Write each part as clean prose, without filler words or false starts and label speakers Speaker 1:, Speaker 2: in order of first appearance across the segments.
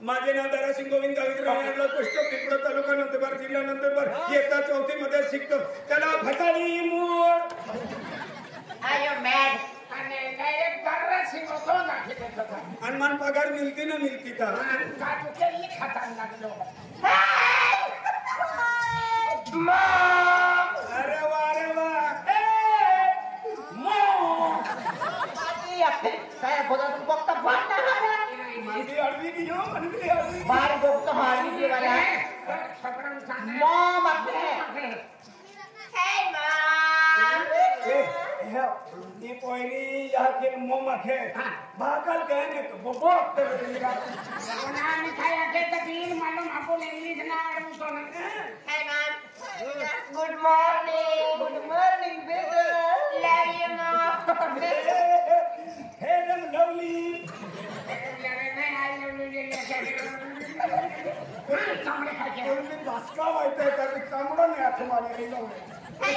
Speaker 1: माझे नाव दारासिंग गोविंद गावित पुष्कळ पिंपळ तालुका नंदुरबार जिल्हा नंदुरबार इयत्ता 4थी मध्ये शिकतो त्याला फटाडी मोड
Speaker 2: आयो मॅड
Speaker 3: आणि डायरेक्ट दारासिंग होतो ना
Speaker 1: अनुमान पगार मिळती ना मिळती का
Speaker 3: तू केली खाताना लागलो
Speaker 1: अरे वा
Speaker 2: काय बोला तुम बघता बात
Speaker 1: मांडी अडवी की यो मांडी अडवी
Speaker 2: बार बघता मारली की वाला
Speaker 3: सगळं सांग
Speaker 2: मॉम आपले हे मॉम
Speaker 1: ये पोयरी या के मोम आखे भाकल कहने तो बोबोक ते मेरा
Speaker 3: बनाने खाया के तकलीफ मालूम आपको इंग्लिश ना आड़ू तो ना
Speaker 2: हे मॉम गुड मॉर्निंग बेटा लव यू मॉम
Speaker 1: हे रम लवली
Speaker 3: नहीं आई लव यू सामने खा के
Speaker 1: कोई दसका वाइते कर कामड़ा ने हाथ मारे लो
Speaker 2: Hey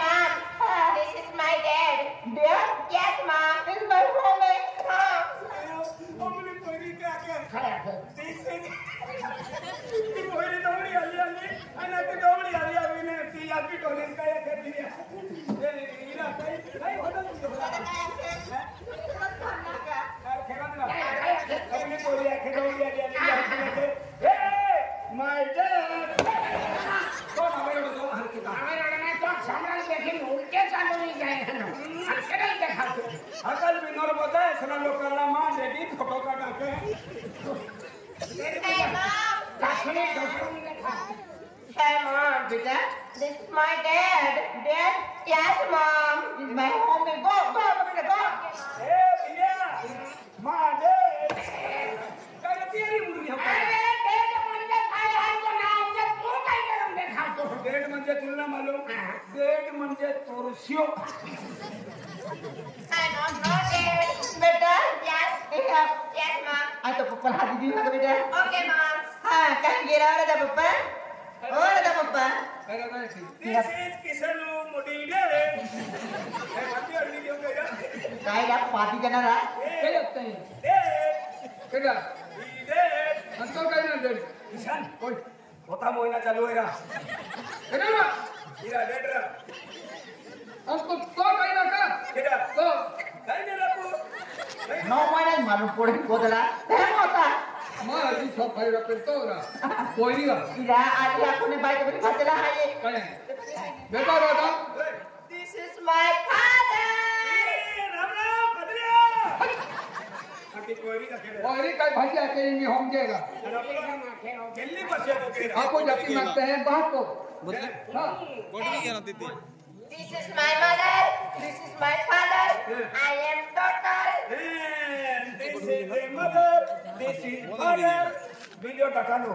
Speaker 2: mom, this is my dad. Dad? Yes mom, this is my roommate.
Speaker 1: हमने कोई क्या क्या
Speaker 3: खाया के
Speaker 1: तीसरे ती कोई दौड़ी आली आणि ती दौड़ी आली ने ती आकी टोले काय करती ये इला काय होता हमने कोई आके दौड़ी आली माय डैड कौन हमारे को हर की
Speaker 3: हमारे में तो सामने लेकिन उल्टे चालू नहीं जाए ना अकेले ही देखा
Speaker 1: अकल बिनोर बताए सना लोकांना मान रेडी फोटो काढा के
Speaker 2: Hey mom.
Speaker 3: काशने डॉक्टर देखा
Speaker 2: Hey mom, beta, this is my dad. Dad? Yes mom. This is my homie. Go, beta, go.
Speaker 1: ए भैया मां दे काय तेरी मुर्गी हम
Speaker 3: अरे डेट म्हणजे काय आहे तो नाम जे तू काय करून देखातो
Speaker 1: डेट म्हणजे तुला मालूम डेट म्हणजे तोरशियो
Speaker 2: I don't know dad. Beta, yes, papa hati di mana beda?
Speaker 4: Okay, Mom.
Speaker 2: Kan kira ada papa? Oh, ada papa.
Speaker 1: This is Kisanu Mudide. Hey, what you are doing here?
Speaker 2: Kaya dah party jana lah.
Speaker 1: किसान कोई होता Moina चालू है रा इरा dead रा
Speaker 3: हमको तो कहना का
Speaker 1: केडा
Speaker 3: तो
Speaker 1: नहीं मेरा को
Speaker 2: No mana malu pori bodala. Mota.
Speaker 3: मां जी सब भाई रखे तो रा कोई नहीं रा
Speaker 2: Kira adi aku ne baik beri fatela hai.
Speaker 3: कहे बेटा बेटा
Speaker 2: This is my father.
Speaker 1: Ram Ram पदरिया आके कोई नहीं का केडा
Speaker 3: और ये कई भाई आके ये हम देगा
Speaker 1: जल्दी बच्चे को केडा
Speaker 3: आपको जाति मांगते हैं बात को हां
Speaker 2: This is my mother. This is my father. I am daughter.
Speaker 1: this is the mother this is father video takano